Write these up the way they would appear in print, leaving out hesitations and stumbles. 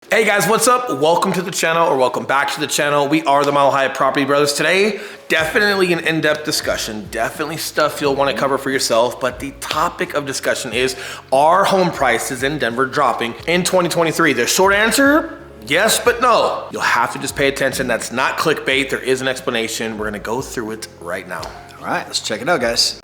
Hey guys, what's up? Welcome to the channel, or welcome back to the channel. We are the Mile High Property Brothers. Today, definitely an in-depth discussion, definitely stuff you'll want to cover for yourself, but the topic of discussion is, are home prices in Denver dropping in 2023? The short answer, yes, but no. You'll have to just pay attention. That's not clickbait. There is an explanation. We're gonna go through it right now. All right, let's check it out, guys.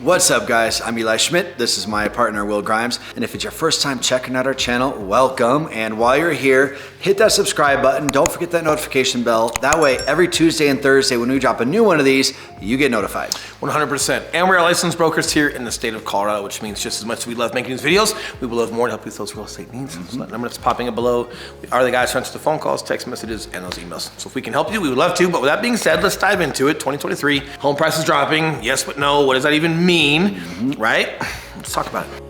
What's up, guys? I'm Eli Schmidt. This is my partner, Will Grimes. And if it's your first time checking out our channel, welcome. And while you're here, hit that subscribe button. Don't forget that notification bell. That way, every Tuesday and Thursday when we drop a new one of these, you get notified. 100%. And we're licensed brokers here in the state of Colorado, which means just as much as we love making these videos, we will love more to help you with those real estate needs. So that number that's popping up below, we are the guys who answer the phone calls, text messages, and those emails. So if we can help you, we would love to. But with that being said, let's dive into it. 2023, home prices dropping. Yes, but no. What does that even mean? Right? Let's talk about it.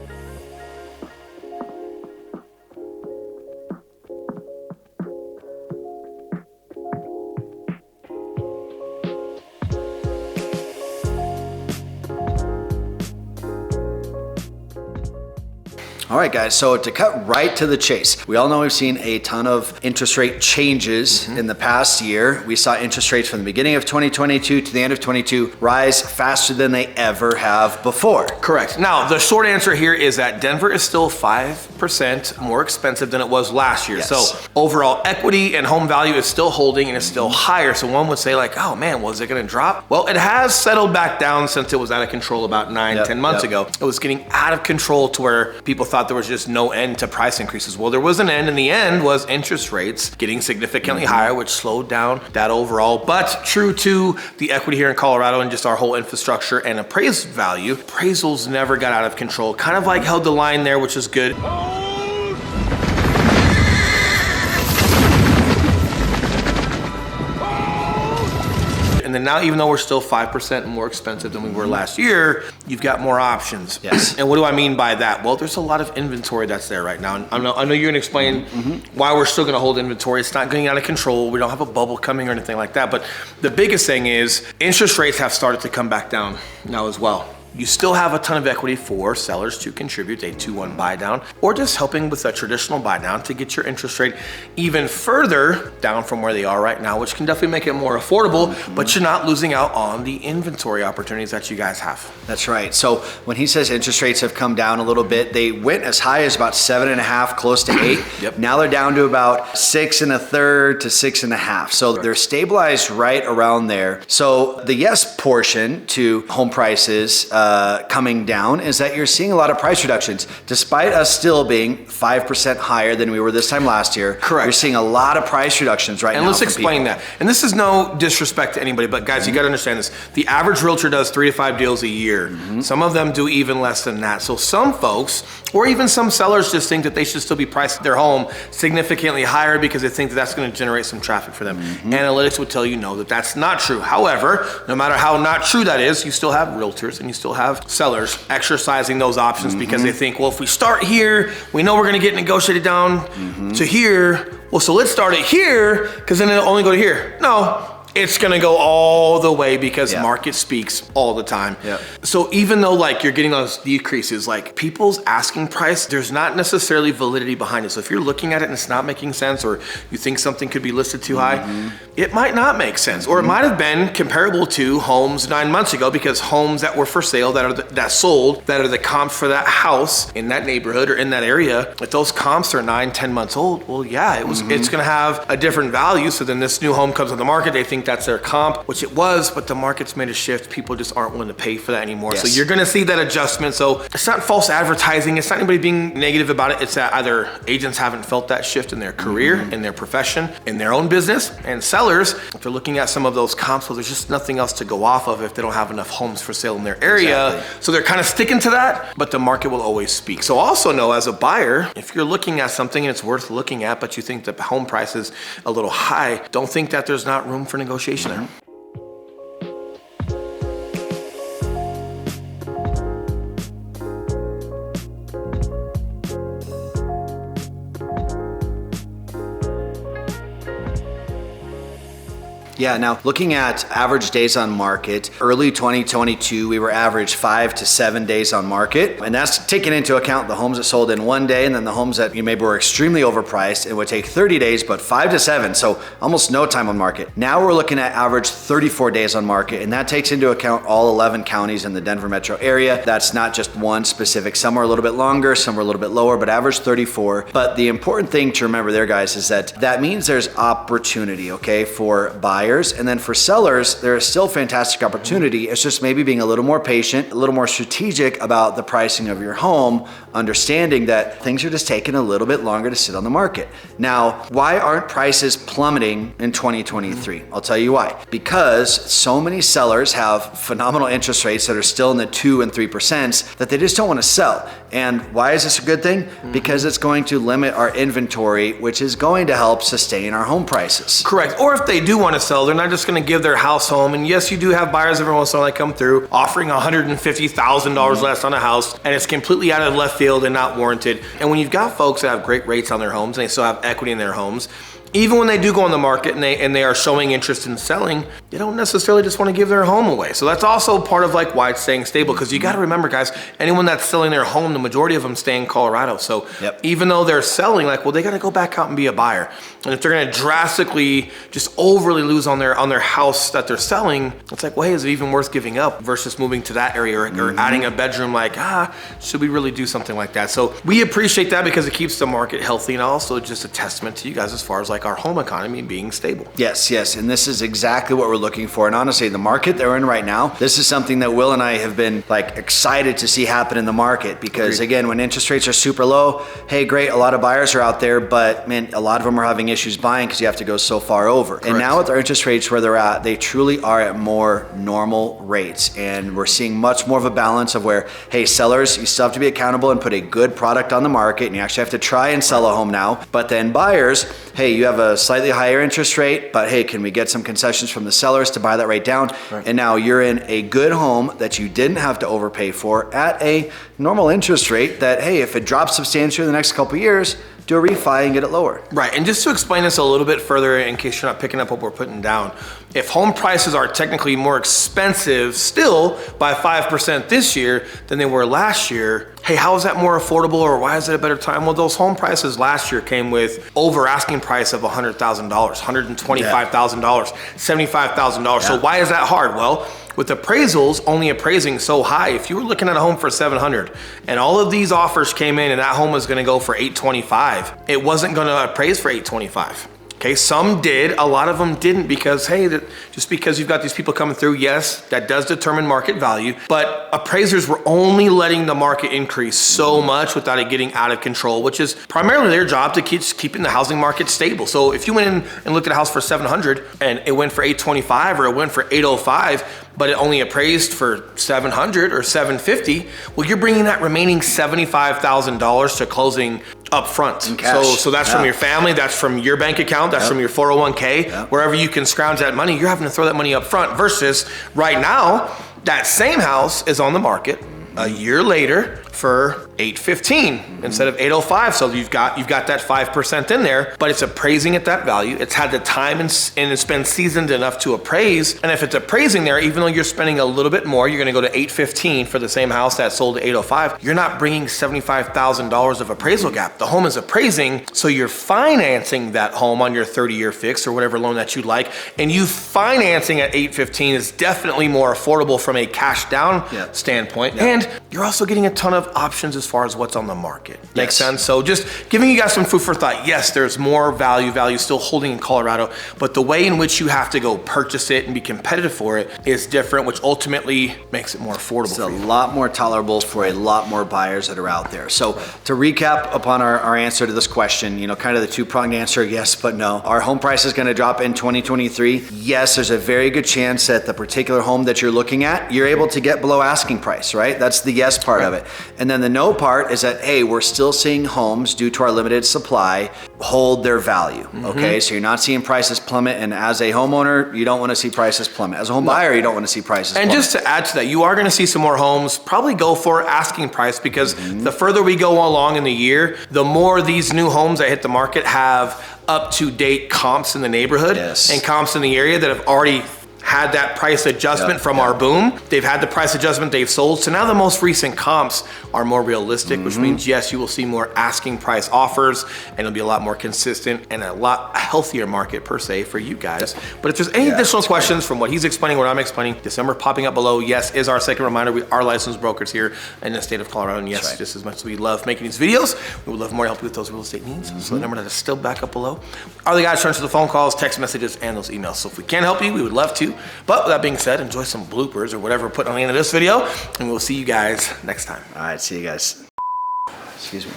All right, guys, so to cut right to the chase, we all know we've seen a ton of interest rate changes in the past year. We saw interest rates from the beginning of 2022 to the end of 22 rise faster than they ever have before. Correct. Now, the short answer here is that Denver is still 5% more expensive than it was last year. Yes. So overall equity and home value is still holding and it's still higher. So one would say like, oh man, was it gonna drop? Well, it has settled back down since it was out of control about 10 months ago. It was getting out of control to where people thought there was just no end to price increases. Well, there was an end, and the end was interest rates getting significantly higher, which slowed down that overall. But true to the equity here in Colorado and just our whole infrastructure and appraised value, appraisals never got out of control. Kind of like held the line there, which is good. And then now, even though we're still 5% more expensive than we were last year, you've got more options. Yes. And what do I mean by that? Well, there's a lot of inventory that's there right now. And I know you're gonna explain why we're still gonna hold inventory. It's not getting out of control. We don't have a bubble coming or anything like that. But the biggest thing is interest rates have started to come back down now as well. You still have a ton of equity for sellers to contribute a 2-1 buy down, or just helping with a traditional buy down to get your interest rate even further down from where they are right now, which can definitely make it more affordable, but you're not losing out on the inventory opportunities that you guys have. That's right. So when he says interest rates have come down a little bit, they went as high as about 7.5, close to 8. Yep. Now they're down to about 6 1/3 to 6.5. So they're stabilized right around there. So the yes portion to home prices coming down is that you're seeing a lot of price reductions. Despite us still being 5% higher than we were this time last year, correct, you're seeing a lot of price reductions right now. And let's explain that. And this is no disrespect to anybody, but guys, you got to understand this. The average realtor does 3 to 5 deals a year. Some of them do even less than that. So some folks, or even some sellers, just think that they should still be pricing their home significantly higher because they think that that's going to generate some traffic for them. Analytics would tell you no, that that's not true. However, no matter how not true that is, you still have realtors and you still have sellers exercising those options because they think, well, if we start here, we know we're going to get negotiated down to here. Well, so let's start it here because then it'll only go to here. No. It's gonna go all the way because market speaks all the time. So even though like you're getting those decreases, like people's asking price, there's not necessarily validity behind it. So if you're looking at it and it's not making sense, or you think something could be listed too high, it might not make sense. Or it might have been comparable to homes 9 months ago, because homes that were for sale, that sold, that are the comps for that house in that neighborhood or in that area, if those comps are 9, 10 months old, well, yeah, it's gonna have a different value. So then this new home comes on the market, they think that's their comp, which it was, but the market's made a shift. People just aren't willing to pay for that anymore. So you're gonna see that adjustment. So it's not false advertising. It's not anybody being negative about it. It's that either agents haven't felt that shift in their career, in their profession, in their own business, and sellers, if they're looking at some of those comps, well, there's just nothing else to go off of if they don't have enough homes for sale in their area. So they're kind of sticking to that, but the market will always speak. So also know, as a buyer, if you're looking at something and it's worth looking at, but you think the home price is a little high, don't think that there's not room for negotiation there. Yeah, now looking at average days on market, early 2022, we were average 5 to 7 days on market. And that's taking into account the homes that sold in one day and then the homes that you maybe were extremely overpriced. It would take 30 days, but 5 to 7, so almost no time on market. Now we're looking at average 34 days on market, and that takes into account all 11 counties in the Denver metro area. That's not just one specific. Some are a little bit longer, some are a little bit lower, but average 34. But the important thing to remember there, guys, is that means there's opportunity, okay, for buyers. And then for sellers, there is still fantastic opportunity. It's just maybe being a little more patient, a little more strategic about the pricing of your home, understanding that things are just taking a little bit longer to sit on the market. Now, why aren't prices plummeting in 2023? I'll tell you why. Because so many sellers have phenomenal interest rates that are still in the 2 and 3% that they just don't want to sell. And why is this a good thing? Because it's going to limit our inventory, which is going to help sustain our home prices. Correct. Or if they do want to sell, they're not just going to give their house home. And yes, you do have buyers every once in a while that come through offering $150,000 less on a house, and it's completely out of left field and not warranted. And when you've got folks that have great rates on their homes and they still have equity in their homes, even when they do go on the market and they are showing interest in selling, they don't necessarily just want to give their home away. So that's also part of like why it's staying stable, because you got to remember, guys, anyone that's selling their home, the majority of them stay in Colorado. So even though they're selling, like, well, they got to go back out and be a buyer. And if they're going to drastically just overly lose on their house that they're selling, it's like, well, hey, is it even worth giving up versus moving to that area or adding a bedroom? Like, should we really do something like that? So we appreciate that because it keeps the market healthy, and also just a testament to you guys as far as like our home economy being stable. Yes. And this is exactly what we're looking for. And honestly, the market that we're in right now, this is something that Will and I have been like excited to see happen in the market, because again, when interest rates are super low, hey, great, a lot of buyers are out there, but man, a lot of them are having issues buying because you have to go so far over. Correct. And now with our interest rates where they're at, they truly are at more normal rates. And we're seeing much more of a balance of where, hey, sellers, you still have to be accountable and put a good product on the market, and you actually have to try and sell a home now. But then buyers, hey, you have a slightly higher interest rate, but hey, can we get some concessions from the sellers to buy that rate down? Right. And now you're in a good home that you didn't have to overpay for at a normal interest rate that, hey, if it drops substantially in the next couple of years, do a refi and get it lower. Right, and just to explain this a little bit further in case you're not picking up what we're putting down, if home prices are technically more expensive still by 5% this year than they were last year, hey, how is that more affordable, or why is it a better time? Well, those home prices last year came with over asking price of $100,000, $125,000, $75,000. So why is that hard? Well, with appraisals only appraising so high, if you were looking at a home for $700 and all of these offers came in and that home was going to go for $825, it wasn't going to appraise for $825. Okay, some did, a lot of them didn't, because hey, just because you've got these people coming through, yes, that does determine market value, but appraisers were only letting the market increase so much without it getting out of control, which is primarily their job to keep keeping the housing market stable. So if you went in and looked at a house for $700 and it went for $825 or it went for $805, but it only appraised for $700 or $750, well, you're bringing that remaining $75,000 to closing up front. So that's from your family, that's from your bank account, that's from your 401k, wherever you can scrounge that money, you're having to throw that money up front, versus right now, that same house is on the market a year later for $815 instead of $805. So you've got that 5% in there, but it's appraising at that value. It's had the time and it's been seasoned enough to appraise. And if it's appraising there, even though you're spending a little bit more, you're going to go to $815 for the same house that sold to $805. You're not bringing $75,000 of appraisal gap. The home is appraising, so you're financing that home on your 30-year fix or whatever loan that you like. And you financing at $815 is definitely more affordable from a cash down standpoint. And you're also getting a ton of options as far as what's on the market. Makes sense? So just giving you guys some food for thought. Yes, there's more value still holding in Colorado, but the way in which you have to go purchase it and be competitive for it is different, which ultimately makes it more affordable. It's a lot more tolerable for a lot more buyers that are out there. So to recap upon our answer to this question, kind of the two-pronged answer, yes, but no. Our home price is going to drop in 2023. Yes, there's a very good chance that the particular home that you're looking at, you're able to get below asking price, right? That's the yes part of it. And then the no part is that, hey, we're still seeing homes due to our limited supply hold their value. Okay, so you're not seeing prices plummet, and as a homeowner, you don't want to see prices plummet. As a home buyer, you don't want to see prices plummet. And just to add to that, you are going to see some more homes probably go for asking price, because the further we go along in the year, the more these new homes that hit the market have up-to-date comps in the neighborhood and comps in the area that have already had that price adjustment from our boom. They've had the price adjustment, they've sold. So now the most recent comps are more realistic, which means, yes, you will see more asking price offers, and it'll be a lot more consistent and a lot healthier market per se for you guys. But if there's any additional questions from what he's explaining, what I'm explaining, December popping up below, yes, is our second reminder. We are licensed brokers here in the state of Colorado. And yes, just as much as we love making these videos, we would love more to help you with those real estate needs. So the number that is still back up below are the guys trying to the phone calls, text messages, and those emails. So if we can help you, we would love to. But with that being said, enjoy some bloopers or whatever we're putting on the end of this video, and we'll see you guys next time. All right, see you guys. Excuse me.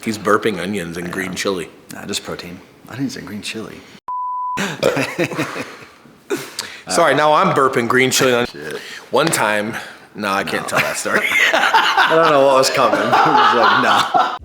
He's burping onions and green chili. Nah, just protein. Onions and green chili. Sorry, now I'm burping green chili. One time, no, I can't tell that story. I don't know what was coming. It was like, nah.